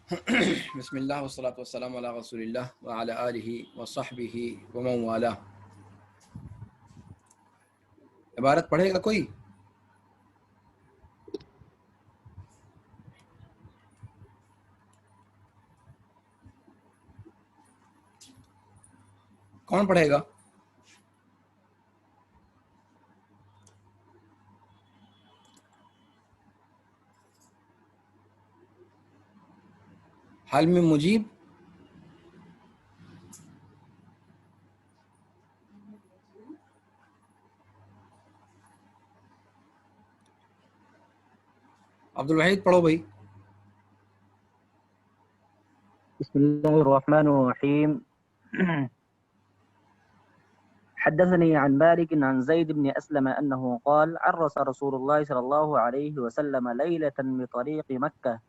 بسم اللہ والصلاۃ والسلام علی رسول اللہ وعلی آلہ وصحبہ ومن والاه۔ عبارت پڑھے گا کوئی؟ کون پڑھے گا؟ حال میں مجیب؟ عبد الوحید پڑھو بھائی۔ بسم الله الرحمن الرحيم. حدثني عن مالك عن زيد بن أسلم أنه قال عرس رسول الله صلى الله عليه وسلم ليلة بطريق مكة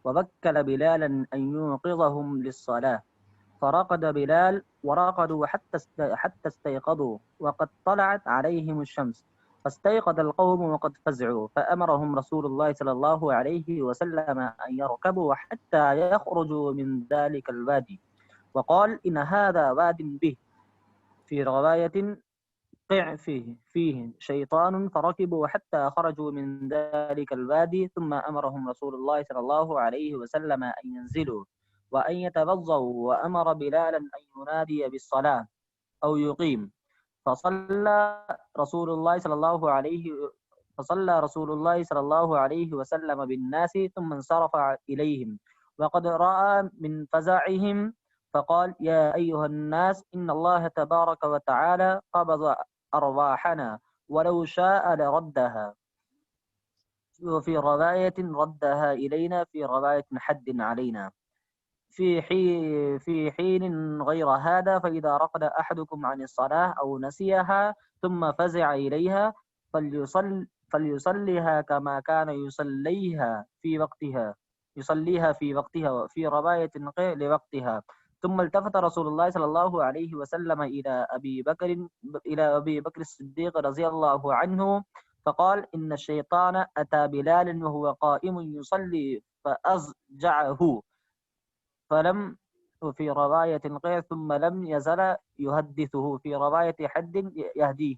ووكل بلالا أن يوقظهم للصلاة، فرقد بلال ورقدوا حتى استيقظوا وقد طلعت عليهم الشمس، فاستيقظ القوم وقد فزعوا، فأمرهم رسول الله صلى الله عليه وسلم أن يركبوا حتى يخرجوا من ذلك الوادي، وقال إن هذا واد به في رواية قع فيه شيطان، فركبوا حتى خرجوا من ذلك الوادي، ثم أمرهم رسول الله صلى الله عليه وسلم أن ينزلوا وأن يتوضوا، وأمر بلالا أن ينادي بالصلاة أو يقيم، فصلى رسول الله صلى الله عليه وسلم بالناس ثم انصرف إليهم وقد رأى من فزعهم، فقال يا أيها الناس إن الله تبارك وتعالى قبض أرواحنا ولو شاء لردها، وفي رواية ردها إلينا، في رواية حد علينا في حين غير هذا، فإذا رقد أحدكم عن الصلاة أو نسيها ثم فزع إليها فليصليها كما كان يصليها في وقتها، وفي رواية لوقتها. ثم التفت رسول الله صلى الله عليه وسلم إلى أبي بكر الصديق رضي الله عنه فقال إن الشيطان أتى بلال وهو قائم يصلي فأضجعه، فلم في رواية غير ثم لم يزل يحدثه، في رواية حد يهديه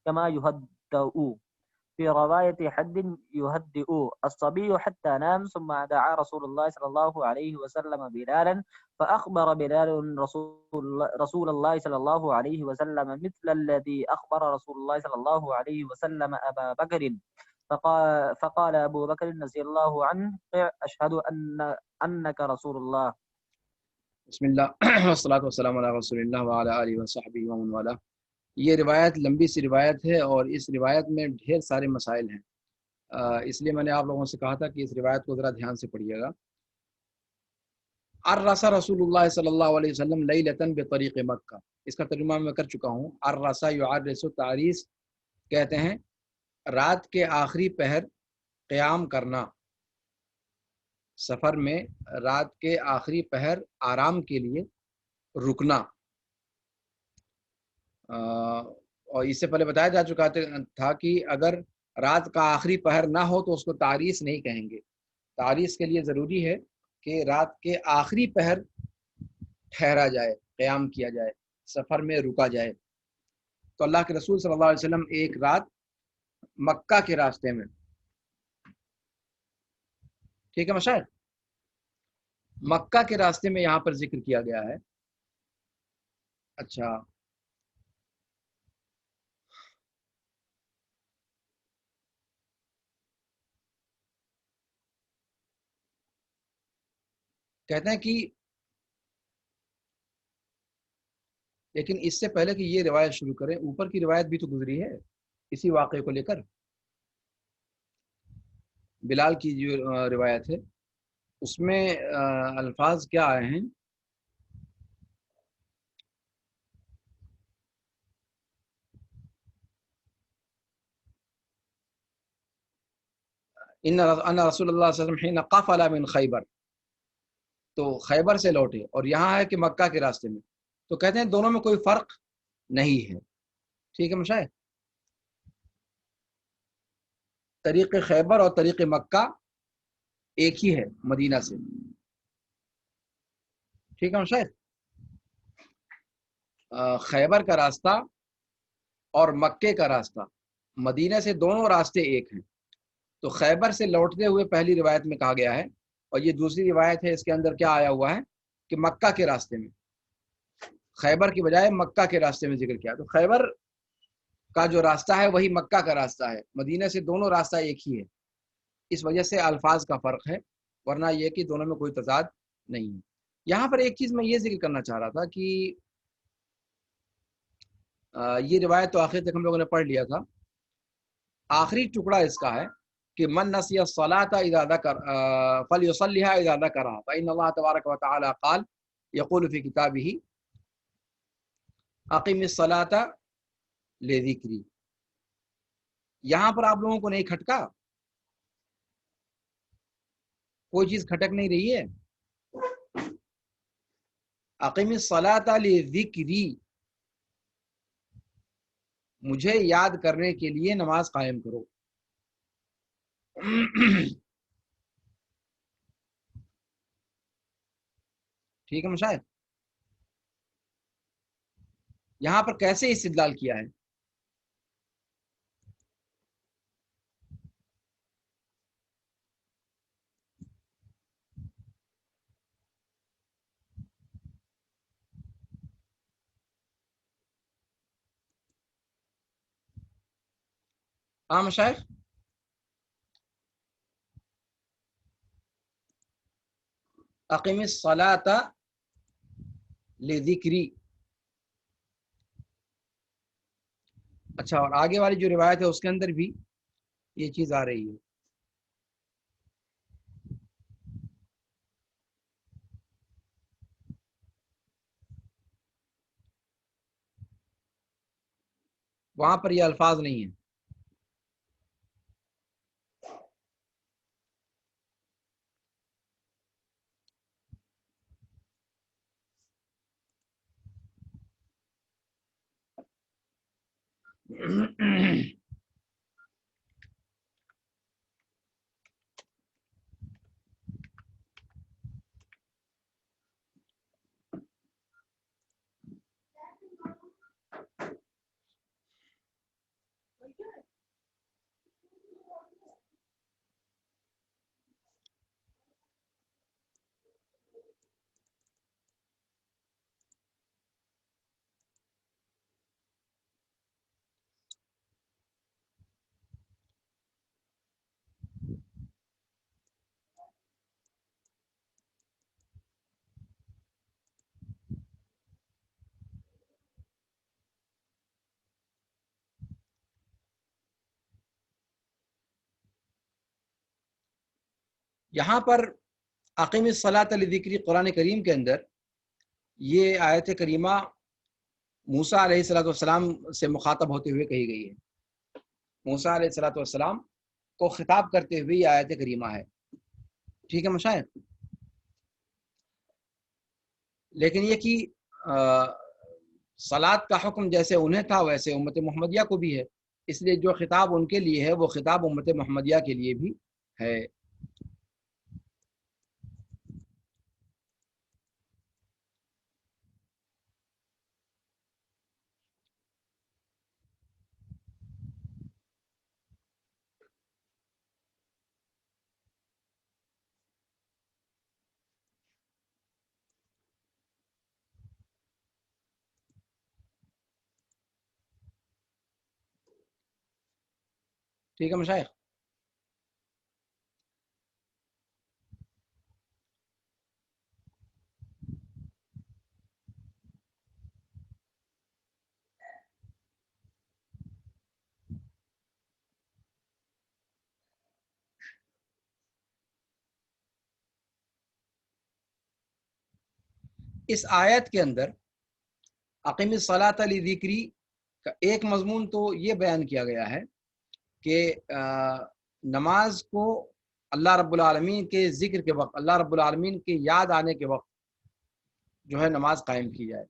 كما يهدئ، في رواية حد يهدئ الصبي حتى نام، ثم دعا رسول الله صلى الله عليه وسلم بلالا، فأخبر بلال رسول الله صلى الله عليه وسلم مثل الذي أخبر رسول الله صلى الله عليه وسلم أبا بكر، فقال أبو بكر رضي الله عنه أشهد أنك رسول الله. بسم اللہ والصلاۃ والسلام علی رسول اللہ وعلی آلہ وصحبہ ومن والاه۔ یہ روایت لمبی سی روایت ہے اور اس روایت میں ڈھیر سارے مسائل ہیں، اس لیے میں نے آپ لوگوں سے کہا تھا کہ اس روایت کو ذرا دھیان سے پڑھیے گا۔ عرس رسول اللہ صلی اللہ علیہ وسلم لیلۃ بطریق مکہ، اس کا ترجمہ میں کر چکا ہوں۔ عرس یعرس، تعریس کہتے ہیں رات کے آخری پہر قیام کرنا، سفر میں رات کے آخری پہر آرام کے لیے رکنا، اور اس سے پہلے بتایا جا چکا تھا کہ اگر رات کا آخری پہر نہ ہو تو اس کو تعریس نہیں کہیں گے۔ تعریس کے لیے ضروری ہے کہ رات کے آخری پہر ٹھہرا جائے، قیام کیا جائے، سفر میں رکا جائے۔ تو اللہ کے رسول صلی اللہ علیہ وسلم ایک رات مکہ کے راستے میں، ٹھیک ہے مشاہد، مکہ کے راستے میں یہاں پر ذکر کیا گیا ہے۔ اچھا، کہتے ہیں کہ لیکن اس سے پہلے کہ یہ روایت شروع کریں، اوپر کی روایت بھی تو گزری ہے اسی واقعے کو لے کر، بلال کی جو روایت ہے اس میں الفاظ کیا آئے ہیں؟ ان رسول اللہ صلی اللہ علیہ وسلم حین قافل من خیبر، تو خیبر سے لوٹے، اور یہاں ہے کہ مکہ کے راستے میں، تو کہتے ہیں دونوں میں کوئی فرق نہیں ہے، ٹھیک ہے مشاہد۔ طریق خیبر اور طریق مکہ ایک ہی ہے مدینہ سے، ٹھیک ہے مشائخ. خیبر کا راستہ اور مکے کا راستہ، مدینہ سے دونوں راستے ایک ہیں. تو خیبر سے لوٹتے ہوئے پہلی روایت میں کہا گیا ہے، اور یہ دوسری روایت ہے، اس کے اندر کیا آیا ہوا ہے کہ مکہ کے راستے میں، خیبر کی بجائے مکہ کے راستے میں ذکر کیا. تو خیبر کا جو راستہ ہے وہی مکہ کا راستہ ہے، مدینہ سے دونوں راستہ ایک ہی ہے. اس وجہ سے الفاظ کا فرق ہے، ورنہ یہ کہ دونوں میں کوئی تضاد نہیں ہے. یہاں پر ایک چیز میں یہ ذکر کرنا چاہ رہا تھا کہ یہ روایت تو آخر تک ہم لوگوں نے پڑھ لیا تھا. آخری ٹکڑا اس کا ہے کہ من نسی الصلاۃ اذا ذکر فلیصلیھا اذا ذکرھا فإن اللہ تبارک و تعالی قال یقول فی کتابہ اقم الصلاۃ لذکری. یہاں پر آپ لوگوں کو نہیں کھٹکا؟ کوئی چیز کھٹک نہیں رہی ہے؟ اقم الصلاۃ لذکری، مجھے یاد کرنے کے لیے نماز قائم کرو. ٹھیک ہے مشاہد. یہاں پر کیسے استدلال کیا ہے؟ ہاں مشاہد، اقم الصلاۃ لذکری. اچھا، اور آگے والی جو روایت ہے اس کے اندر بھی یہ چیز آ رہی ہے. وہاں پر یہ الفاظ نہیں ہیں. یہاں پر اقیم الصلاۃ لذکری قرآن کریم کے اندر یہ آیت کریمہ موسیٰ علیہ الصلوۃ والسلام سے مخاطب ہوتے ہوئے کہی گئی ہے. موسیٰ علیہ الصلوۃ والسلام کو خطاب کرتے ہوئے یہ آیت کریمہ ہے. ٹھیک ہے مشاہد. لیکن یہ کہ صلاۃ کا حکم جیسے انہیں تھا ویسے امت محمدیہ کو بھی ہے، اس لیے جو خطاب ان کے لیے ہے وہ خطاب امت محمدیہ کے لیے بھی ہے. ٹھیک ہے مشائخ. اس آیت کے اندر اقیم الصلاۃ لذکری کا ایک مضمون تو یہ بیان کیا گیا ہے کہ نماز کو اللہ رب العالمین کے ذکر کے وقت، اللہ رب العالمین کے یاد آنے کے وقت جو ہے نماز قائم کی جائے.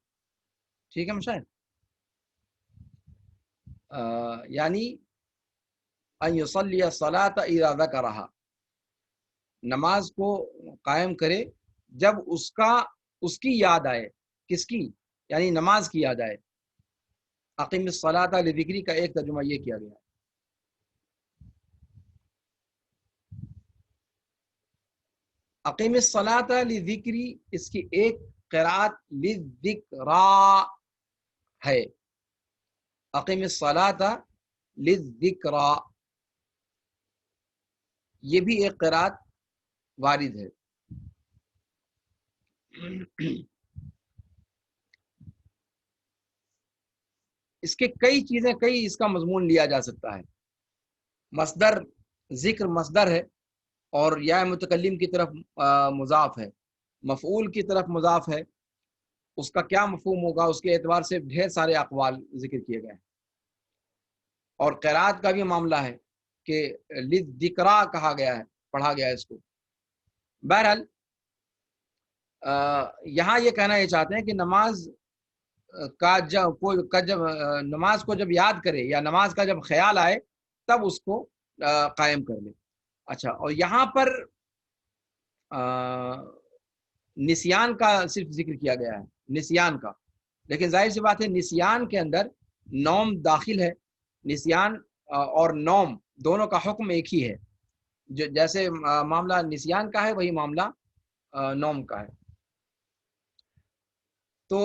ٹھیک ہے مشاہد. یعنی ان یصلی الصلاۃ اذا ذکرھا، نماز کو قائم کرے جب اس کا اس کی یاد آئے. کس کی؟ یعنی نماز کی یاد آئے. اقیم الصلاۃ لذکری کا ایک ترجمہ یہ کیا گیا. اقیم الصلاۃ لذکری اس کی ایک قرات للذکرا ہے. اقیم الصلاۃ للذکرا یہ بھی ایک قرات وارد ہے. اس کے کئی چیزیں، کئی اس کا مضمون لیا جا سکتا ہے. مصدر، ذکر مصدر ہے اور یا متکلم کی طرف مضاف ہے، مفعول کی طرف مضاف ہے. اس کا کیا مفہوم ہوگا، اس کے اعتبار سے ڈھیر سارے اقوال ذکر کیے گئے ہیں. اور قرات کا بھی معاملہ ہے کہ للذکرا کہا گیا ہے، پڑھا گیا ہے اس کو. بہرحال یہاں یہ کہنا یہ چاہتے ہیں کہ نماز کا جب نماز کو جب یاد کرے یا نماز کا جب خیال آئے تب اس کو قائم کر لے. اچھا، اور یہاں پر نسیان کا صرف ذکر کیا گیا ہے، نسیان کا. لیکن ظاہر سی بات ہے نسیان کے اندر نوم داخل ہے. نسیان اور نوم دونوں کا حکم ایک ہی ہے. جیسے معاملہ نسیان کا ہے وہی معاملہ نوم کا ہے. تو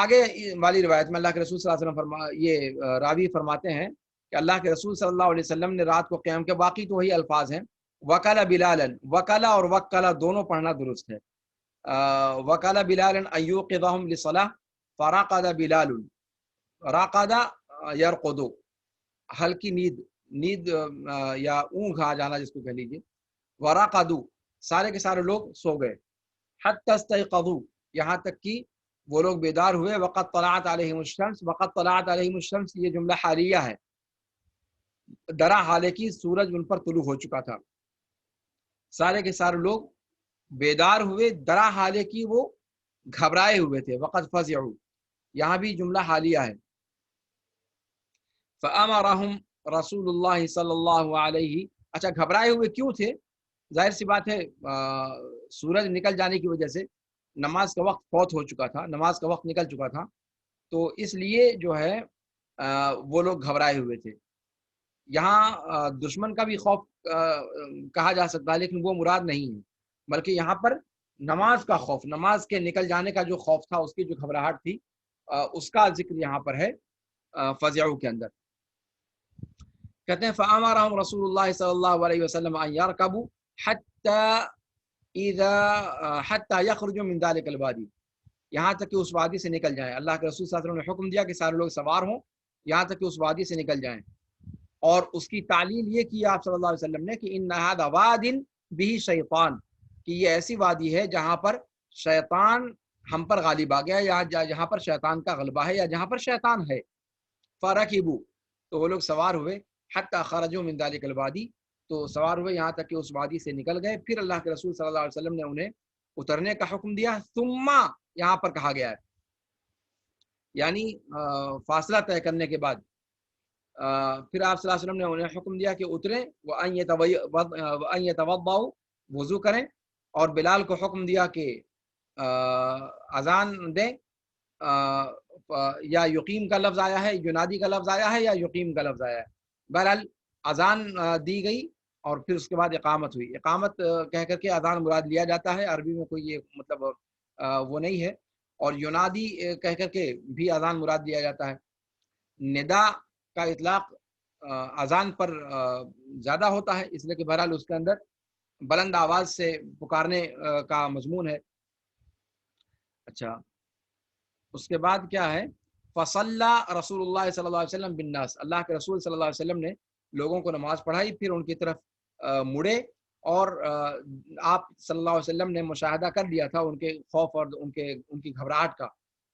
آگے والی روایت میں اللہ کے رسول صلی اللہ علیہ وسلم یہ راوی فرماتے ہیں کہ اللہ کے رسول صلی اللہ علیہ وسلم نے رات کو قیام کے، باقی تو وہی الفاظ ہیں. وکلا بلالا، وکلا اور وکلا دونوں پڑھنا درست ہے. وکلا بلالا ایوقظہم للصلاۃ فرقد بلال. راقد یرقد، ہلکی نیند یا اونگھ آ جانا جس کو کہہ لیجیے. ورقدوا، سارے کے سارے لوگ سو گئے. حتی استيقظوا، یہاں تک کہ وہ لوگ بیدار ہوئے. وقت طلعت علیہم الشمس، وقت طلعت علیہم الشمس یہ جملہ حالیہ ہے، درا حالے کی سورج ان پر طلوع ہو چکا تھا. سارے کے سارے لوگ بیدار ہوئے، درا حالے کی وہ گھبرائے ہوئے تھے. وقت فزعوا یہاں بھی جملہ حالیہ ہے. فامرهم رسول اللہ صلی اللہ علیہ، اچھا گھبرائے ہوئے کیوں تھے؟ ظاہر سی بات ہے سورج نکل جانے کی وجہ سے نماز کا وقت فوت ہو چکا تھا، نماز کا وقت نکل چکا تھا، تو اس لیے جو ہے وہ لوگ گھبرائے ہوئے تھے. یہاں دشمن کا بھی خوف کہا جا سکتا ہے لیکن وہ مراد نہیں ہے، بلکہ یہاں پر نماز کا خوف، نماز کے نکل جانے کا جو خوف تھا، اس کی جو گھبراہٹ تھی، اس کا ذکر یہاں پر ہے فزعوا کے اندر. کہتے ہیں فامرهم رسول اللہ صلی اللہ علیہ وسلم ان يركبوا حتى يخرجوا من ذلك الوادي، یہاں تک کہ اس وادی سے نکل جائیں. اللہ کے رسول صلی اللہ علیہ وسلم نے حکم دیا کہ سارے لوگ سوار ہوں یہاں تک کہ اس وادی سے نکل جائیں. اور اس کی تعلیل یہ کی آپ صلی اللہ علیہ وسلم نے کہ ان هذا واد به شیطان، کہ یہ ایسی وادی ہے جہاں پر شیطان ہم پر غالب آ گیا، یا جہاں پر شیطان کا غلبہ ہے، یا جہاں پر شیطان ہے. فرکبوا، تو وہ لوگ سوار ہوئے. حتی خرجوا من ذلك الوادی، تو سوار ہوئے یہاں تک کہ اس وادی سے نکل گئے. پھر اللہ کے رسول صلی اللہ علیہ وسلم نے انہیں اترنے کا حکم دیا. ثم یہاں پر کہا گیا ہے، یعنی فاصلہ طے کرنے کے بعد پھر آپ صلی اللہ علیہ وسلم نے انہیں حکم دیا کہ اتریں. وَأَن يَتَوَضَّؤْا، وضو کریں. اور بلال کو حکم دیا کہ اذان دیں. یا یقیم کا لفظ آیا ہے، ینادی کا لفظ آیا ہے، یا یقیم کا لفظ آیا ہے. بہرحال اذان دی گئی اور پھر اس کے بعد اقامت ہوئی. اقامت کہہ کر کے اذان مراد لیا جاتا ہے، عربی میں کوئی یہ مطلب وہ نہیں ہے. اور ینادی کہہ کر کے بھی اذان مراد لیا جاتا ہے. ندا کا اطلاق اذان پر زیادہ ہوتا ہے، اس لیے کہ بہرحال اس کے اندر بلند آواز سے پکارنے کا مضمون ہے. اچھا، اس کے بعد کیا ہے؟ فصلى رسول اللہ صلی اللہ علیہ وسلم بالناس، اللہ کے رسول صلی اللہ علیہ وسلم نے لوگوں کو نماز پڑھائی. پھر ان کی طرف مڑے اور آپ صلی اللہ علیہ وسلم نے مشاہدہ کر لیا تھا ان کے خوف اور ان کی گھبراہٹ کا.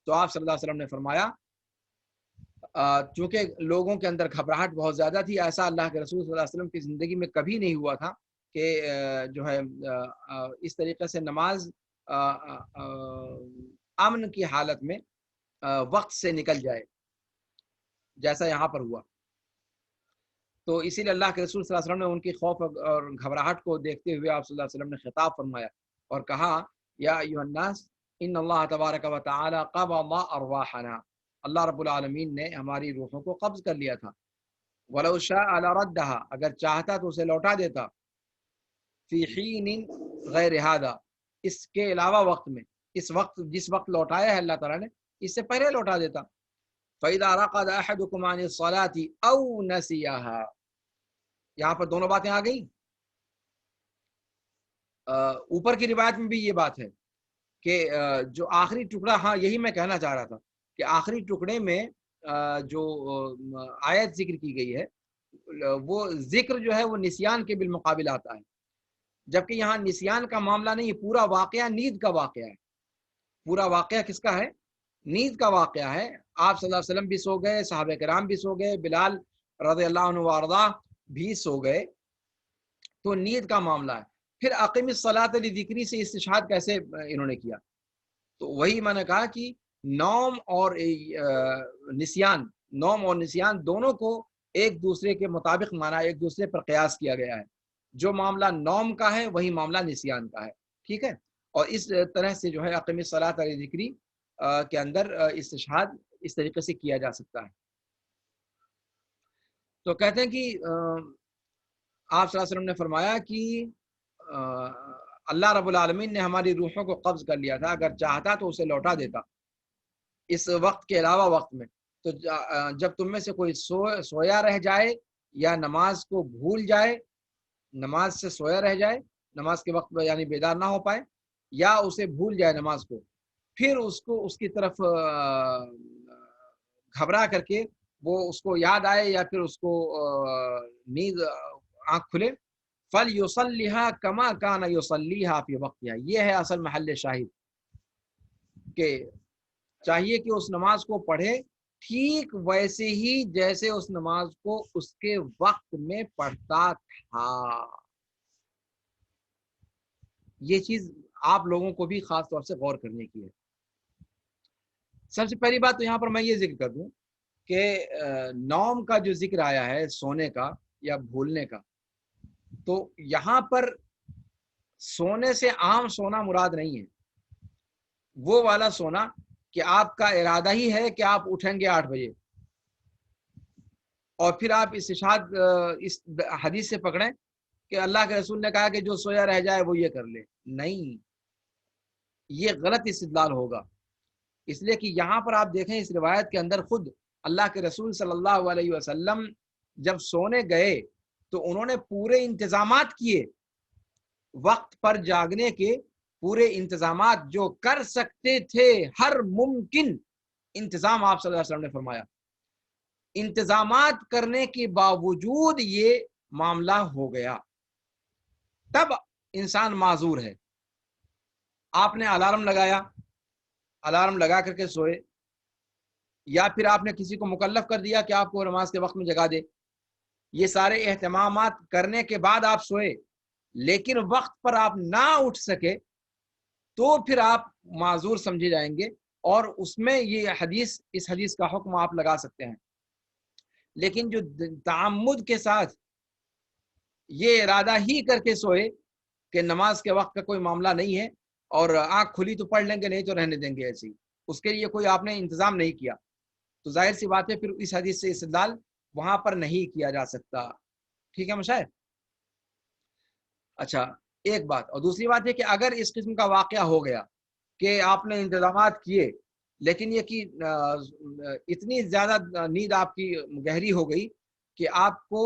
تو آپ صلی اللہ علیہ وسلم نے فرمایا، چونکہ لوگوں کے اندر گھبراہٹ بہت زیادہ تھی، ایسا اللہ کے رسول صلی اللہ علیہ وسلم کی زندگی میں کبھی نہیں ہوا تھا کہ جو ہے اس طریقے سے نماز امن کی حالت میں وقت سے نکل جائے جیسا یہاں پر ہوا. تو اسی لیے اللہ کے رسول صلی اللہ علیہ وسلم نے ان کی خوف اور گھبراہٹ کو دیکھتے ہوئے آپ صلی اللہ علیہ وسلم نے خطاب فرمایا اور کہا، یا ایھا الناس ان اللہ تبارک و تعالی قبض ارواحنا، اللہ رب العالمین نے ہماری روحوں کو قبض کر لیا تھا. ولو شاء لردها، اگر چاہتا تو اسے لوٹا دیتا. فی حین غیر هذا، اس کے علاوہ وقت میں، اس وقت جس وقت لوٹایا ہے اللہ تعالیٰ نے اس سے پہلے لوٹا دیتا. فَإِذَا رَقَدَ أَحَدُكُمْ عَنِ الصَّلَاةِ أَوْ نَسِيَهَا، یہاں پر دونوں باتیں آ گئیں. اوپر کی روایت میں بھی یہ بات ہے کہ جو آخری ٹکڑا، ہاں یہی میں کہنا چاہ رہا تھا کہ آخری ٹکڑے میں جو آیت ذکر کی گئی ہے وہ ذکر جو ہے وہ نسیان کے بالمقابل آتا ہے، جبکہ یہاں نسیان کا معاملہ نہیں ہے، پورا واقعہ نیند کا واقعہ ہے. پورا واقعہ کس کا ہے؟ نیند کا واقعہ ہے. آپ صلی اللہ علیہ وسلم بھی سو گئے، صحابہ کرام بھی سو گئے، بلال رضی اللہ عنہ وارضہ بھی سو گئے، تو نیند کا معاملہ ہے. پھر اقیم الصلاۃ لذکری سے استشہاد کیسے انہوں نے کیا؟ تو وہی میں نے کہا کہ نوم اور نسیان دونوں کو ایک دوسرے کے مطابق مانا، ایک دوسرے پر قیاس کیا گیا ہے. جو معاملہ نوم کا ہے وہی معاملہ نسیان کا ہے. ٹھیک ہے، اور اس طرح سے جو ہے اقیم الصلاۃ لذکری کے اندر استشہاد اس طریقے سے کیا جا سکتا ہے. تو کہتے ہیں کہ آپ صلی اللہ علیہ وسلم نے فرمایا کہ اللہ رب العالمین نے ہماری روحوں کو قبض کر لیا تھا، اگر چاہتا تو اسے لوٹا دیتا اس وقت کے علاوہ وقت میں. تو جب تم میں سے کوئی سویا رہ جائے یا نماز کو بھول جائے، نماز سے سویا رہ جائے، نماز کے وقت میں یعنی بیدار نہ ہو پائے، یا اسے بھول جائے نماز کو، پھر اس کو اس کی طرف گھبرا کر کے وہ اس کو یاد آئے یا پھر اس کو نیند آنکھ کھلے، فَلْيُصَلِّهَا كَمَا كَانَ يُصَلِّيهَا فِي وَقْتِهَا. یہ ہے اصل محل شاہد کہ چاہیے کہ اس نماز کو پڑھے ٹھیک ویسے ہی جیسے اس نماز کو اس کے وقت میں پڑھتا تھا. یہ چیز آپ لوگوں کو بھی خاص طور سے غور کرنے کی ہے. سب سے پہلی بات تو یہاں پر میں یہ ذکر کر دوں کہ نوم کا جو ذکر آیا ہے، سونے کا یا بھولنے کا، تو یہاں پر سونے سے عام سونا مراد نہیں ہے. وہ والا سونا کہ آپ کا ارادہ ہی ہے کہ آپ اٹھیں گے 8 بجے اور پھر آپ استشہاد اس حدیث سے پکڑیں کہ اللہ کے رسول نے کہا کہ جو سویا رہ جائے وہ یہ کر لے. نہیں، یہ غلط استدلال ہوگا. اس لیے کہ یہاں پر آپ دیکھیں اس روایت کے اندر خود اللہ کے رسول صلی اللہ علیہ وسلم جب سونے گئے تو انہوں نے پورے انتظامات کیے، وقت پر جاگنے کے پورے انتظامات جو کر سکتے تھے، ہر ممکن انتظام آپ صلی اللہ علیہ وسلم نے فرمایا. انتظامات کرنے کے باوجود یہ معاملہ ہو گیا، تب انسان معذور ہے. آپ نے الارم لگایا، الارم لگا کر کے سوئے، یا پھر آپ نے کسی کو مکلف کر دیا کہ آپ کو نماز کے وقت میں جگا دے، یہ سارے اہتمامات کرنے کے بعد آپ سوئے لیکن وقت پر آپ نہ اٹھ سکے تو پھر آپ معذور سمجھے جائیں گے، اور اس میں یہ حدیث، اس حدیث کا حکم آپ لگا سکتے ہیں. لیکن جو تعمد کے ساتھ یہ ارادہ ہی کر کے سوئے کہ نماز کے وقت کا کوئی معاملہ نہیں ہے اور آنکھ کھلی تو پڑھ لیں گے نہیں تو رہنے دیں گے ایسی، اس کے لیے کوئی آپ نے انتظام نہیں کیا، تو ظاہر سی بات ہے پھر اس حدیث سے استدلال وہاں پر نہیں کیا جا سکتا. ٹھیک ہے مشاہد؟ اچھا، ایک بات. اور دوسری بات ہے کہ اگر اس قسم کا واقعہ ہو گیا کہ آپ نے انتظامات کیے لیکن یہ کہ اتنی زیادہ نیند آپ کی گہری ہو گئی کہ آپ کو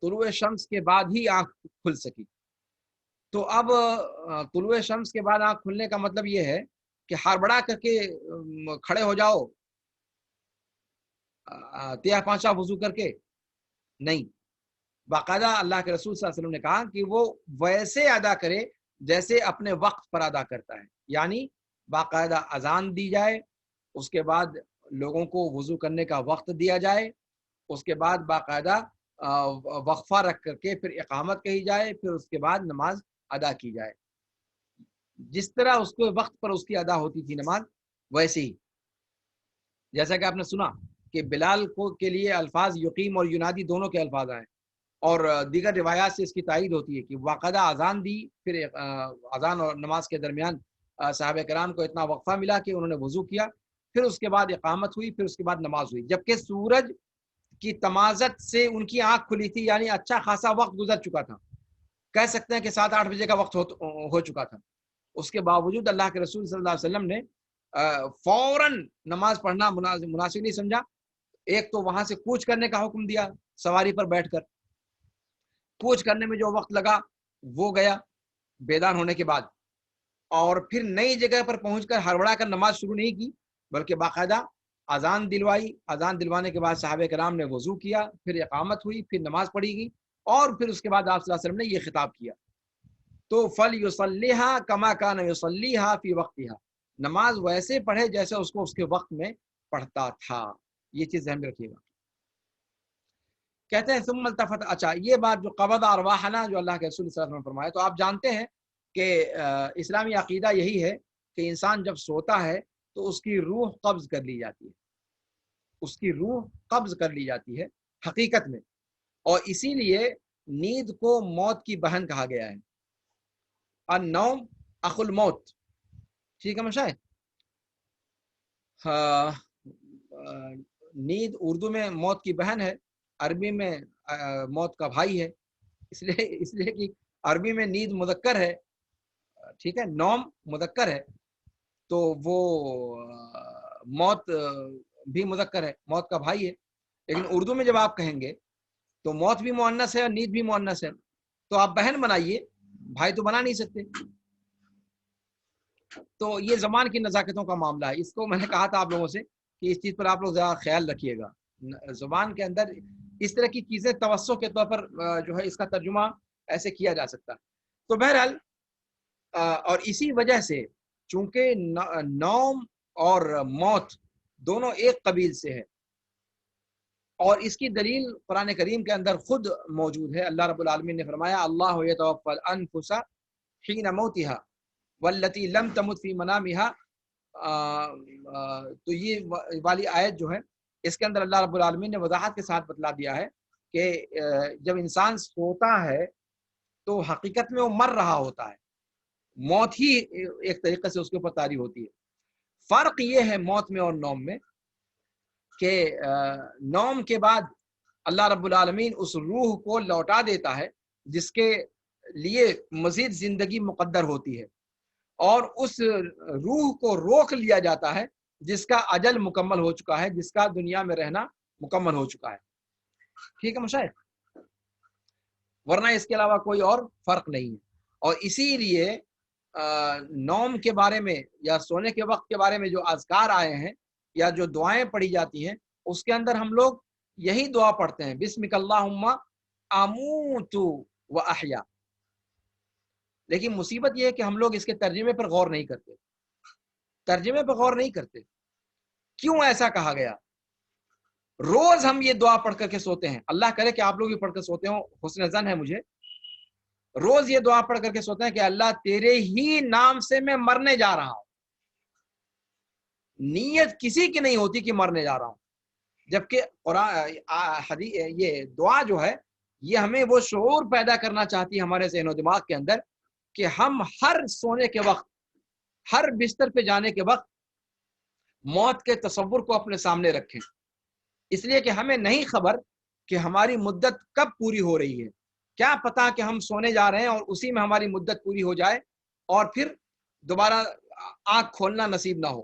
طلوع شمس کے بعد ہی آنکھ کھل سکی، تو اب طلوع شمس کے بعد آنکھ کھلنے کا مطلب یہ ہے کہ ہڑبڑا کر کے کھڑے ہو جاؤ تیا پانچا وضو کر کے، نہیں. باقاعدہ اللہ کے رسول صلی اللہ علیہ وسلم نے کہا کہ وہ ویسے ادا کرے جیسے اپنے وقت پر ادا کرتا ہے، یعنی باقاعدہ اذان دی جائے، اس کے بعد لوگوں کو وضو کرنے کا وقت دیا جائے، اس کے بعد باقاعدہ وقفہ رکھ کر کے پھر اقامت کہی جائے، پھر اس کے بعد نماز ادا کی جائے. جس طرح اس کو وقت پر اس کی ادا ہوتی تھی نماز، ویسے ہی جیسا کہ آپ نے سنا کہ بلال کو کے لیے الفاظ یقیم اور ینادی دونوں کے الفاظ آئے، اور دیگر روایات سے اس کی تائید ہوتی ہے کہ باقاعدہ اذان دی، پھر اذان اور نماز کے درمیان صحابہ کرام کو اتنا وقفہ ملا کہ انہوں نے وضو کیا، پھر اس کے بعد اقامت ہوئی، پھر اس کے بعد نماز ہوئی، جبکہ سورج کی تمازت سے ان کی آنکھ کھلی تھی، یعنی اچھا خاصا وقت گزر چکا تھا، کہہ سکتے ہیں کہ 7-8 بجے کا وقت ہو چکا تھا۔ اس کے باوجود اللہ کے رسول صلی اللہ علیہ وسلم نے فوراً نماز پڑھنا مناسب نہیں سمجھا۔ ایک تو وہاں سے کوچ کرنے کا حکم دیا، سواری پر بیٹھ کر کوچ کرنے میں جو وقت لگا وہ گیا بیدار ہونے کے بعد، اور پھر نئی جگہ پر پہنچ کر ہڑبڑا کر نماز شروع نہیں کی، بلکہ باقاعدہ اذان دلوائی، اذان دلوانے کے بعد صحابہ کرام نے وضو کیا، پھر اقامت ہوئی، پھر نماز پڑھی گئی، اور پھر اس کے بعد آپ صلی اللہ علیہ وسلم نے یہ خطاب کیا، تو فَلْيُصَلِّهَا كَمَا كَانَ يُصَلِّيهَا فِي وَقْتِهَا، نماز ویسے پڑھے جیسے اس کو اس کے وقت میں پڑھتا تھا۔ یہ چیز ذہن میں رکھیے گا۔ کہتے ہیں ثم التفت، اچھا یہ بات جو قبض ارواحنا جو اللہ کے رسول صلی اللہ علیہ وسلم نے فرمایا، تو آپ جانتے ہیں کہ اسلامی عقیدہ یہی ہے کہ انسان جب سوتا ہے تو اس کی روح قبض کر لی جاتی ہے، اس کی روح قبض کر لی جاتی ہے حقیقت میں، اور اسی لیے نیند کو موت کی بہن کہا گیا ہے، النوم اخو الموت، ٹھیک ہے مشاہد؟ نیند اردو میں موت کی بہن ہے، عربی میں موت کا بھائی ہے، اس لیے کہ عربی میں نیند مذکر ہے، ٹھیک ہے، نوم مذکر ہے، تو وہ موت بھی مذکر ہے، موت کا بھائی ہے، لیکن اردو میں جب آپ کہیں گے تو موت بھی مؤنث ہے اور نیند بھی مؤنث ہے، تو آپ بہن بنائیے، بھائی تو بنا نہیں سکتے۔ تو یہ زبان کی نزاکتوں کا معاملہ ہے، اس کو میں نے کہا تھا آپ لوگوں سے کہ اس چیز پر آپ لوگ ذرا خیال رکھیے گا، زبان کے اندر اس طرح کی چیزیں توسع کے طور پر جو ہے اس کا ترجمہ ایسے کیا جا سکتا ہے۔ تو بہرحال اور اسی وجہ سے چونکہ نوم اور موت دونوں ایک قبیل سے ہے، اور اس کی دلیل قرآن کریم کے اندر خود موجود ہے۔ اللہ رب العالمین نے فرمایا اللہ یتوفی الانفس حین موتها والتی لم تمت فی منامها، تو یہ والی آیت جو ہے اس کے اندر اللہ رب العالمین نے وضاحت کے ساتھ بتلا دیا ہے کہ جب انسان سوتا ہے تو حقیقت میں وہ مر رہا ہوتا ہے، موت ہی ایک طریقے سے اس کے اوپر طاری ہوتی ہے۔ فرق یہ ہے موت میں اور نوم میں کہ نوم کے بعد اللہ رب العالمین اس روح کو لوٹا دیتا ہے جس کے لیے مزید زندگی مقدر ہوتی ہے، اور اس روح کو روک لیا جاتا ہے جس کا اجل مکمل ہو چکا ہے، جس کا دنیا میں رہنا مکمل ہو چکا ہے، ٹھیک ہے مشاہد؟ ورنہ اس کے علاوہ کوئی اور فرق نہیں ہے۔ اور اسی لیے نوم کے بارے میں یا سونے کے وقت کے بارے میں جو اذکار آئے ہیں یا جو دعائیں پڑھی جاتی ہیں اس کے اندر ہم لوگ یہی دعا پڑھتے ہیں، بسمک اللہم اموت و احیا، لیکن مصیبت یہ ہے کہ ہم لوگ اس کے ترجمے پر غور نہیں کرتے، ترجمے پر غور نہیں کرتے۔ کیوں ایسا کہا گیا؟ روز ہم یہ دعا پڑھ کر کے سوتے ہیں، اللہ کرے کہ آپ لوگ بھی پڑھ کر سوتے ہوں، حسن ظن ہے مجھے، روز یہ دعا پڑھ کر کے سوتے ہیں کہ اللہ تیرے ہی نام سے میں مرنے جا رہا ہوں، نیت کسی کی نہیں ہوتی کہ مرنے جا رہا ہوں، جبکہ قرآن یہ دعا جو ہے یہ ہمیں وہ شعور پیدا کرنا چاہتی ہے ہمارے ذہن و دماغ کے اندر کہ ہم ہر سونے کے وقت، ہر بستر پہ جانے کے وقت موت کے تصور کو اپنے سامنے رکھیں، اس لیے کہ ہمیں نہیں خبر کہ ہماری مدت کب پوری ہو رہی ہے، کیا پتا کہ ہم سونے جا رہے ہیں اور اسی میں ہماری مدت پوری ہو جائے اور پھر دوبارہ آنکھ کھولنا نصیب نہ ہو۔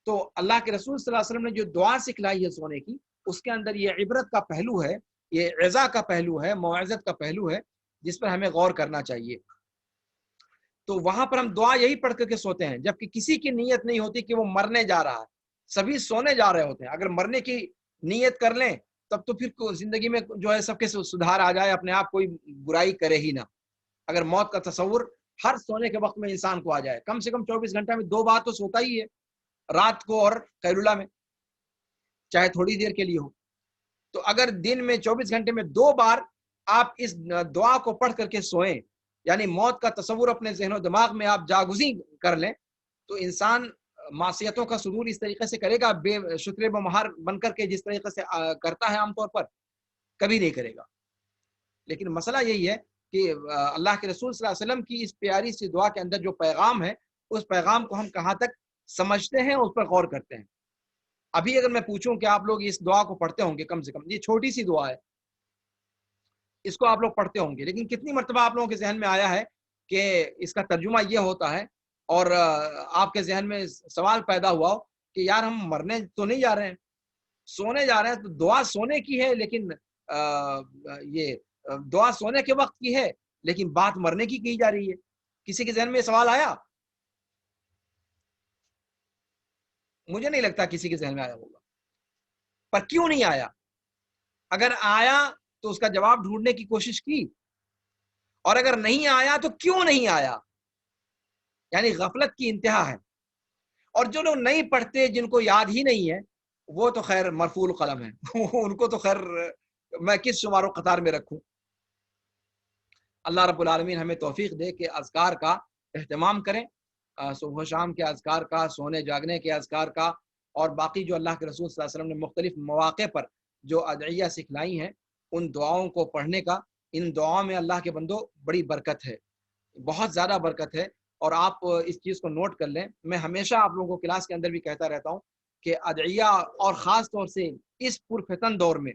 تو اللہ کے رسول صلی اللہ علیہ وسلم نے جو دعا سکھلائی ہے سونے کی، اس کے اندر یہ عبرت کا پہلو ہے، یہ عظا کا پہلو ہے، موعظت کا پہلو ہے جس پر ہمیں غور کرنا چاہیے۔ تو وہاں پر ہم دعا یہی پڑھ کر کے سوتے ہیں جبکہ کسی کی نیت نہیں ہوتی کہ وہ مرنے جا رہا ہے، سبھی سونے جا رہے ہوتے ہیں۔ اگر مرنے کی نیت کر لیں تب تو پھر زندگی میں جو ہے سب کے سدھار آ جائے، اپنے آپ کوئی برائی کرے ہی نہ۔ اگر موت کا تصور ہر سونے کے وقت میں انسان کو آ جائے، کم سے کم 24 گھنٹہ میں 2 بار تو سوتا ہی ہے، رات کو اور قیلولہ میں، چاہے تھوڑی دیر کے لیے ہو، تو اگر دن میں 24 گھنٹے میں 2 بار آپ اس دعا کو پڑھ کر کے سوئیں، یعنی موت کا تصور اپنے ذہن و دماغ میں آپ جاگزیں کر لیں، تو انسان معصیتوں کا صدور اس طریقے سے کرے گا بے شکر بمہار بن کر کے، جس طریقے سے کرتا ہے عام طور پر، کبھی نہیں کرے گا۔ لیکن مسئلہ یہی ہے کہ اللہ کے رسول صلی اللہ علیہ وسلم کی اس پیاری سی دعا کے اندر جو پیغام ہے اس پیغام کو ہم کہاں تک سمجھتے ہیں، اس پر غور کرتے ہیں۔ ابھی اگر میں پوچھوں کہ آپ لوگ اس دعا کو پڑھتے ہوں گے، کم سے کم یہ چھوٹی سی دعا ہے، اس کو آپ لوگ پڑھتے ہوں گے، لیکن کتنی مرتبہ آپ لوگوں کے ذہن میں آیا ہے کہ اس کا ترجمہ یہ ہوتا ہے، اور آپ کے ذہن میں سوال پیدا ہوا ہو کہ یار ہم مرنے تو نہیں جا رہے ہیں، سونے جا رہے ہیں، تو دعا سونے کی ہے، لیکن یہ دعا سونے کے وقت کی ہے، لیکن بات مرنے کی جا رہی ہے۔ کسی کے ذہن میں یہ سوال آیا؟ مجھے نہیں لگتا کسی کے ذہن میں آیا ہوگا۔ پر کیوں نہیں آیا؟ اگر آیا تو اس کا جواب ڈھونڈنے کی کوشش کی، اور اگر نہیں آیا تو کیوں نہیں آیا؟ یعنی غفلت کی انتہا ہے۔ اور جو لوگ نہیں پڑھتے، جن کو یاد ہی نہیں ہے، وہ تو خیر مرفوع القلم ہے ان کو تو خیر میں کس شمار و قطار میں رکھوں۔ اللہ رب العالمین ہمیں توفیق دے کہ اذکار کا اہتمام کریں، صبح و شام کے اذکار کا، سونے جاگنے کے اذکار کا، اور باقی جو اللہ کے رسول صلی اللہ علیہ وسلم نے مختلف مواقع پر جو ادعیہ سکھلائی ہیں، ان دعاؤں کو پڑھنے کا۔ ان دعاؤں میں اللہ کے بندو بڑی برکت ہے، بہت زیادہ برکت ہے، اور آپ اس چیز کو نوٹ کر لیں۔ میں ہمیشہ آپ لوگوں کو کلاس کے اندر بھی کہتا رہتا ہوں کہ ادعیہ، اور خاص طور سے اس پرفتن دور میں،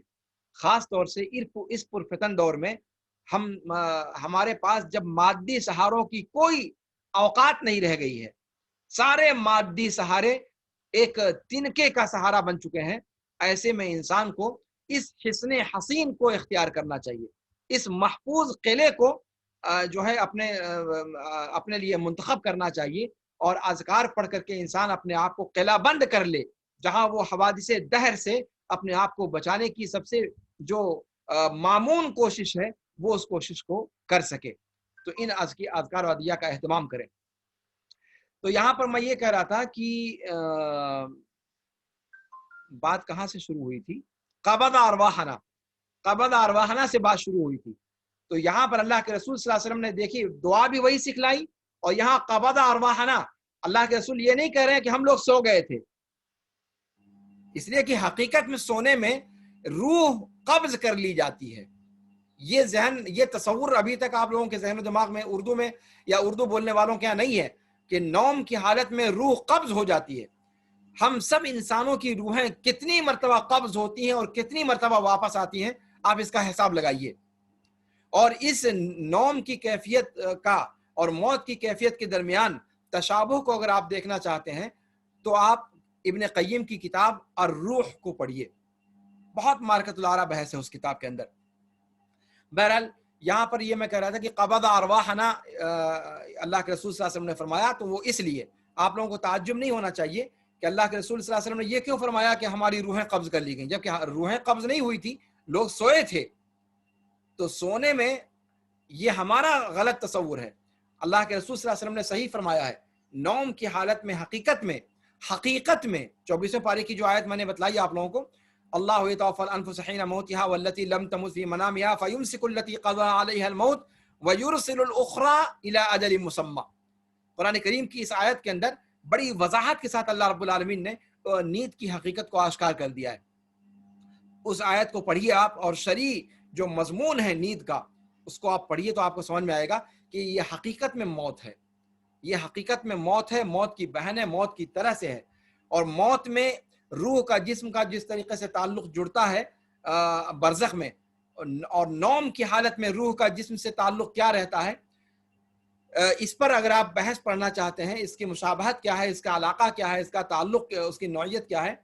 خاص طور سے اس پرفتن دور میں ہمارے پاس جب مادی سہاروں کی کوئی اوقات نہیں رہ گئی ہے، سارے مادی سہارے ایک تنکے کا سہارا بن چکے ہیں، ایسے میں انسان کو اس حصن حسین کو اختیار کرنا چاہیے، اس محفوظ قلعے کو جو ہے اپنے لیے منتخب کرنا چاہیے، اور اذکار پڑھ کر کے انسان اپنے آپ کو قلعہ بند کر لے، جہاں وہ حوادث دہر سے اپنے آپ کو بچانے کی سب سے جو معمون کوشش ہے، وہ اس کوشش کو کر سکے۔ تو ان اذکار و ادعیہ کا اہتمام کریں۔ تو یہاں پر میں یہ کہہ رہا تھا کہ بات کہاں سے شروع ہوئی تھی؟ قبض ارواحنا، قبض ارواحنا سے بات شروع ہوئی تھی۔ تو یہاں پر اللہ کے رسول صلی اللہ علیہ وسلم نے دیکھی دعا بھی وہی سکھلائی، اور یہاں قبض ارواحنا، اللہ کے رسول یہ نہیں کہہ رہے ہیں کہ ہم لوگ سو گئے تھے، اس لیے کہ حقیقت میں سونے میں روح قبض کر لی جاتی ہے۔ یہ ذہن، یہ تصور ابھی تک آپ لوگوں کے ذہن و دماغ میں اردو میں یا اردو بولنے والوں کے یہاں نہیں ہے کہ نوم کی حالت میں روح قبض ہو جاتی ہے۔ ہم سب انسانوں کی روحیں کتنی مرتبہ قبض ہوتی ہیں اور کتنی مرتبہ واپس آتی ہیں، آپ اس کا حساب لگائیے۔ اور اس نوم کی کیفیت کا اور موت کی کیفیت کے درمیان تشابہ کو اگر آپ دیکھنا چاہتے ہیں تو آپ ابن قیم کی کتاب الروح کو پڑھیے، بہت مارکت العرا بحث ہے اس کتاب کے اندر۔ بہرحال یہاں پر یہ میں کہہ رہا تھا کہ قبض ارواحنا اللہ کے رسول صلی اللہ علیہ وسلم نے فرمایا، تو وہ اس لیے آپ لوگوں کو تعجب نہیں ہونا چاہیے کہ اللہ کے رسول صلی اللہ علیہ وسلم نے یہ کیوں فرمایا کہ ہماری روحیں قبض کر لی گئیں، جبکہ روحیں قبض نہیں ہوئی تھی، لوگ سوئے تھے۔ تو سونے میں یہ ہمارا غلط تصور ہے۔ اللہ کے رسول صلی اللہ علیہ وسلم نے صحیح فرمایا ہے، نوم کی حالت میں حقیقت میں 24ویں پارے کی جو آیت میں نے بتلائی آپ لوگوں کو، اللہ یتوفی الانفس حین موتها والتي لم تمت في منامها فيمسك التي قضى عليها الموت ويرسل الاخرى الى اجل مسمى۔ قرآن کریم کی اس آیت کے اندر بڑی وضاحت کے ساتھ اللہ رب العالمین نے نیند کی حقیقت کو آشکار کر دیا ہے۔ اس آیت کو پڑھیے آپ، اور شرعی جو مضمون ہے نیند کا اس کو آپ پڑھیے تو آپ کو سمجھ میں آئے گا کہ یہ حقیقت میں موت ہے، یہ حقیقت میں موت ہے، موت کی بہن ہے، موت کی طرح سے ہے۔ اور موت میں روح کا جسم کا جس طریقے سے تعلق جڑتا ہے برزخ میں، اور نوم کی حالت میں روح کا جسم سے تعلق کیا رہتا ہے، اس پر اگر آپ بحث پڑھنا چاہتے ہیں، اس کی مشابہت کیا ہے، اس کا علاقہ کیا ہے، اس کا تعلق، اس کی نوعیت کیا ہے،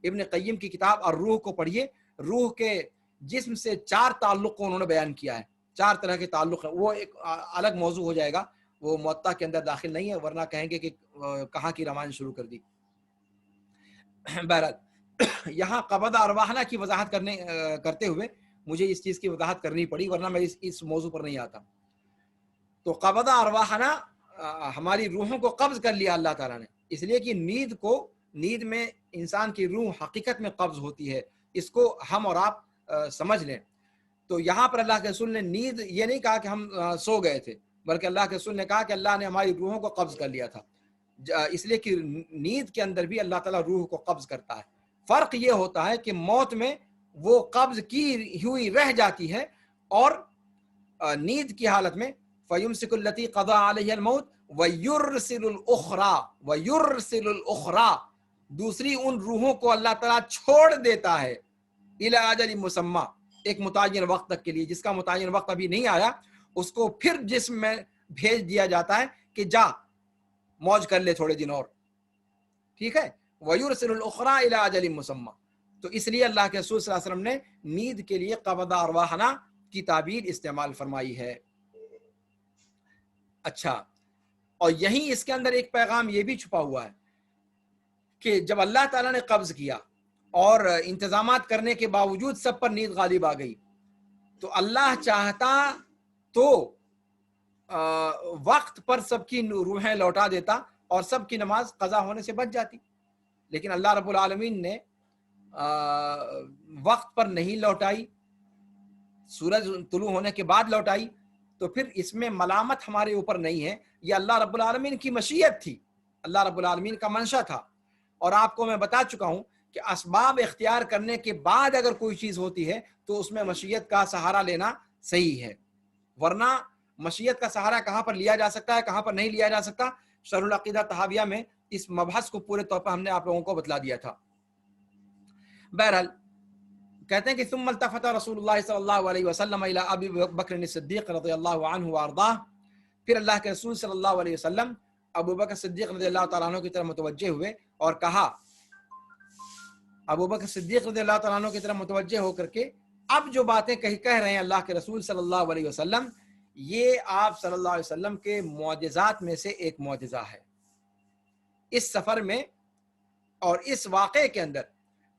ابن قیم کی کتاب اور روح کو پڑھیے۔ روح کے جسم سے 4 تعلق کو انہوں نے بیان کیا ہے، 4 طرح کے تعلق ہیں، وہ ایک الگ موضوع ہو جائے گا، وہ موطا کے اندر داخل نہیں ہے، ورنہ کہیں گے کہ کہاں کی رامائن شروع کر دی۔ بہرحال یہاں قبض ارواحنا کی وضاحت کرتے ہوئے مجھے اس چیز کی وضاحت کرنی پڑی، ورنہ میں اس موضوع پر نہیں آتا۔ تو قبض ارواحنا، ہماری روحوں کو قبض کر لیا اللہ تعالیٰ نے، اس لیے کہ نیند میں انسان کی روح حقیقت میں قبض ہوتی ہے، اس کو ہم اور آپ سمجھ لیں۔ تو یہاں پر اللہ کے رسول نے نیند یہ نہیں کہا کہ ہم سو گئے تھے، بلکہ اللہ کے رسول نے کہا کہ اللہ نے ہماری روحوں کو قبض کر لیا تھا، اس لیے کہ نیند کے اندر بھی اللہ تعالیٰ روح کو قبض کرتا ہے۔ فرق یہ ہوتا ہے کہ موت میں وہ قبض کی ہوئی رہ جاتی ہے، اور نیند کی حالت میں فَيُمْسِكُ الَّتِي قَضَى عَلَيْهَا الْمَوْتِ وَيُرْسِلُ الْأُخْرَى، دوسری ان روحوں کو اللہ تعالیٰ چھوڑ دیتا ہے اِلَىٰ أَجَلٍ مُّسَمًّى، ایک متعین وقت تک کے لیے، جس کا متعین وقت ابھی نہیں آیا اس کو پھر جسم میں بھیج دیا جاتا ہے کہ جا موج کر لے تھوڑے دن اور، ٹھیک ہے. وَيُرْسِلُ الْأُخْرَى إِلَىٰ أَجَلٍ مُّسَمًّى، تو اس لیے اللہ کے رسول صلی اللہ علیہ وسلم نے نیند کے لیے قبض ارواحنا کی تعبیر استعمال فرمائی ہے. اچھا، اور یہیں اس کے اندر ایک پیغام یہ بھی چھپا ہوا ہے کہ جب اللہ تعالیٰ نے قبض کیا اور انتظامات کرنے کے باوجود سب پر نیند غالب آ گئی، تو اللہ چاہتا تو وقت پر سب کی روحیں لوٹا دیتا اور سب کی نماز قضا ہونے سے بچ جاتی، لیکن اللہ رب العالمین نے وقت پر نہیں لوٹائی، سورج طلوع ہونے کے بعد لوٹائی. تو پھر اس میں ملامت ہمارے اوپر نہیں ہے، یہ اللہ رب العالمین کی مشیت تھی، اللہ رب العالمین کا منشا تھا. اور آپ کو میں بتا چکا ہوں کہ اسباب اختیار کرنے کے بعد اگر کوئی چیز ہوتی ہے تو اس میں مشیت کا سہارا لینا صحیح ہے، ورنہ مشیت کا سہارا کہاں پر لیا جا سکتا ہے کہاں پر نہیں لیا جا سکتا، شرح العقیدہ طحاویہ میں اس مبحث کو پورے طور پر ہم نے آپ لوگوں کو بتلا دیا تھا. بہرحال کہتے ہیں کہ ثم التفت رسول اللہ صلی اللہ علیہ وسلم الی ابی بکر الصدیق رضی اللہ عنہ وارضاہ، پھر اللہ کے رسول صلی اللہ علیہ وسلم ابو بکر صدیق رضی اللہ تعالیٰ عنہ کی طرف متوجہ ہوئے اور کہا، ابو بکر صدیق رضی اللہ تعالیٰ عنہ کی طرف متوجہ ہو کر کے اب جو باتیں کہہ رہے ہیں اللہ کے رسول صلی اللہ علیہ وسلم، یہ آپ صلی اللہ علیہ وسلم کے معجزات میں سے ایک معجزہ ہے. اس سفر میں اور اس واقعے کے اندر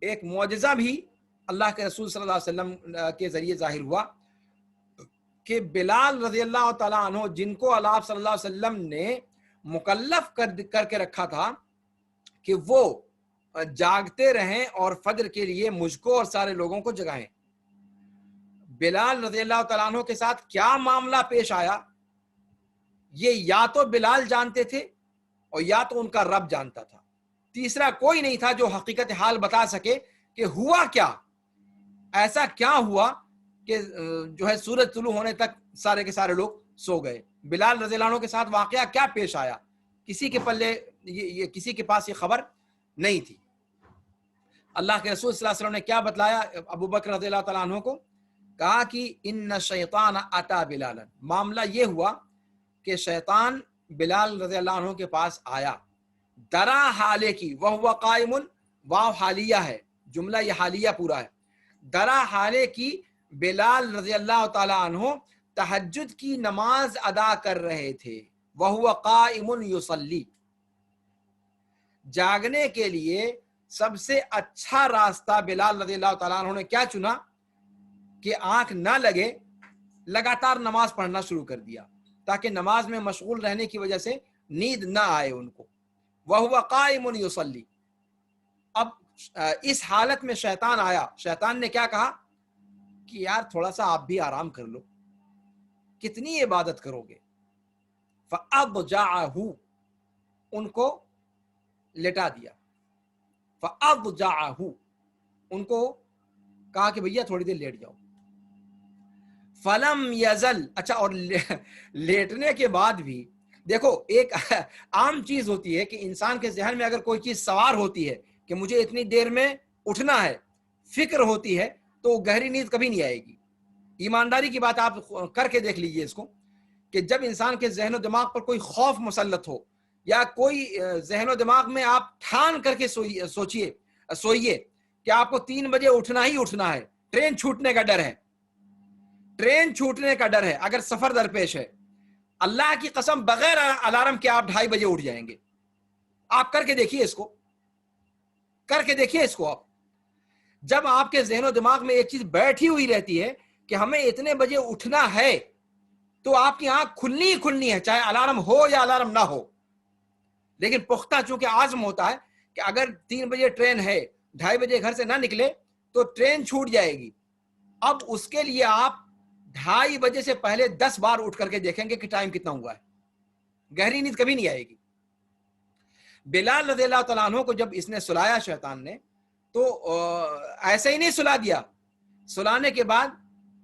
ایک معجزہ بھی اللہ کے رسول صلی اللہ علیہ وسلم کے ذریعے ظاہر ہوا کہ بلال رضی اللہ تعالیٰ عنہ، جن کو آپ صلی اللہ علیہ وسلم نے مکلف کر کے رکھا تھا کہ وہ جاگتے رہیں اور فجر کے لیے مجھ کو اور سارے لوگوں کو جگائیں، بلال رضی اللہ تعالیٰ عنہ کے ساتھ کیا معاملہ پیش آیا یہ یا تو بلال جانتے تھے اور یا تو ان کا رب جانتا تھا، تیسرا کوئی نہیں تھا جو حقیقت حال بتا سکے کہ ہوا کیا، ایسا کیا ہوا کہ جو ہے سورج طلوع ہونے تک سارے کے سارے لوگ سو گئے. بلال رضی اللہ عنہ کے ساتھ واقعہ کیا پیش آیا، کسی کے پلے یہ کسی کے پاس یہ خبر نہیں تھی. اللہ کے رسول صلی اللہ علیہ وسلم نے کیا بتلایا ابو بکر رضی اللہ تعالیٰ عنہ کو، کہا کہ ان شیطان اتا بلالا، معاملہ یہ ہوا کہ شیطان بلال رضی اللہ عنہ کے پاس آیا، درا حالے کی وہو قائم، واو حالیہ ہے، جملہ یہ حالیہ پورا ہے، درا حالے کی بلال رضی اللہ تعالی عنہ تہجد کی نماز ادا کر رہے تھے، وہو قائم یصلی، جاگنے کے لیے سب سے اچھا راستہ بلال رضی اللہ تعالیٰ عنہ نے کیا چنا کہ آنکھ نہ لگے، لگاتار نماز پڑھنا شروع کر دیا تاکہ نماز میں مشغول رہنے کی وجہ سے نیند نہ آئے ان کو. وَهُوَ قَائِمٌ يُصَلِّي، اب اس حالت میں شیطان آیا، شیطان نے کیا کہا کہ یار تھوڑا سا آپ بھی آرام کر لو، کتنی عبادت کرو گے. فَأَضْجَعَهُ، ان کو لٹا دیا، فَأَضْجَعَهُ، ان کو کہا کہ بھیا تھوڑی دیر لیٹ جاؤ. فَلَمْ يَزَلْ، اچھا اور لیٹنے کے بعد بھی دیکھو ایک عام چیز ہوتی ہے کہ انسان کے ذہن میں اگر کوئی چیز سوار ہوتی ہے کہ مجھے اتنی دیر میں اٹھنا ہے، فکر ہوتی ہے، تو گہری نیند کبھی نہیں آئے گی. ایمانداری کی بات آپ کر کے دیکھ لیجئے اس کو کہ جب انسان کے ذہن و دماغ پر کوئی خوف مسلط ہو یا کوئی ذہن و دماغ میں آپ ٹھان کر کے سوئیے کہ آپ کو 3 بجے اٹھنا ہی اٹھنا ہے، ٹرین چھوٹنے کا ڈر ہے، ٹرین چھوٹنے کا ڈر ہے، اگر سفر درپیش ہے، اللہ کی قسم بغیر الارم کے آپ 2:30 بجے اٹھ جائیں گے. آپ کر کے دیکھیے اس کو، کر کے دیکھیے اس کو. آپ جب آپ کے ذہن و دماغ میں ایک چیز بیٹھی ہوئی رہتی ہے کہ ہمیں اتنے بجے اٹھنا ہے، تو آپ کی آنکھ کھلنی ہی کھلنی ہے، چاہے الارم ہو یا الارم نہ ہو. لیکن پختہ چونکہ عزم ہوتا ہے کہ اگر 3 بجے ٹرین ہے، 2:30 بجے گھر سے نہ نکلے تو ٹرین چھوٹ جائے گی. اب اس کے لیے آپ 2:30 بجے سے پہلے 10 بار اٹھ کر کے دیکھیں گے کہ ٹائم کتنا ہوا ہے، گہری نیند کبھی نہیں آئے گی. بلال رضی اللہ تعالیٰ عنہ کو جب اس نے سلایا شیطان نے، تو ایسے ہی نہیں سلا دیا، سلانے کے بعد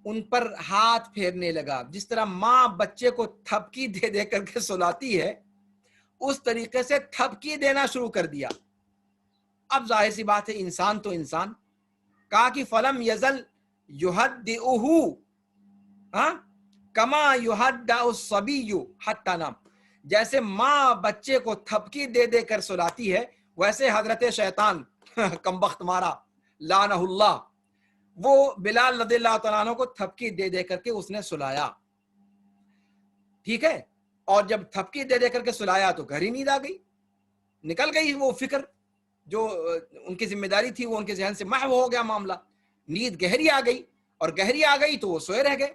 ان پر ہاتھ پھیرنے لگا. جس طرح ماں بچے کو تھپکی دے دے کر کے سلاتی ہے اس طریقے سے تھپکی دینا شروع کر دیا. اب ظاہر سی بات ہے انسان تو انسان. کہا کہ فلم یزل یہدئہ کما یہدأ الصبی حتی نام. جیسے ماں بچے کو تھپکی دے دے کر سلاتی ہے ویسے حضرت شیطان کمبخت مارا لعنہ اللہ وہ بلال رضی اللہ تعالیٰ عنہ کو تھپکی دے دے کر کے اس نے سلایا. ٹھیک ہے. اور جب تھپکی دے دے کر کے سلایا تو گہری نیند آ گئی, نکل گئی وہ فکر جو ان کی ذمہ داری تھی, وہ ان کے ذہن سے محو ہو گیا معاملہ. نیند گہری آ گئی, اور گہری آ گئی تو وہ سوئے رہ گئے.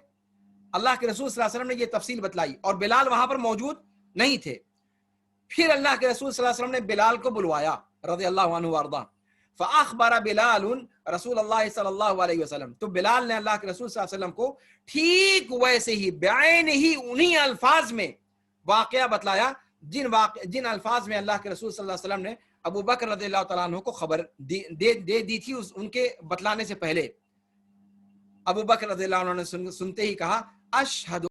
اللہ کے رسول صلی اللہ علیہ وسلم نے یہ تفصیل بتلائی, اور بلال وہاں پر موجود نہیں تھے. پھر اللہ کے رسول صلی اللہ علیہ وسلم نے بلال کو بلوایا رضی اللہ عنہ وارضاہ. فاخبر بلال رسول اللہ صلی اللہ علیہ وسلم, تو بلال نے اللہ کے رسول صلی اللہ علیہ وسلم کو ٹھیک ویسے ہی بعین ہی انہی الفاظ میں واقعہ بتلایا جن الفاظ میں اللہ کے رسول صلی اللہ علیہ وسلم نے ابو بکر رضی اللہ تعالیٰ عنہ کو خبر دے دی تھی ان کے بتلانے سے پہلے. ابو بکر رضی اللہ عنہ نے سنتے ہی کہا اشہد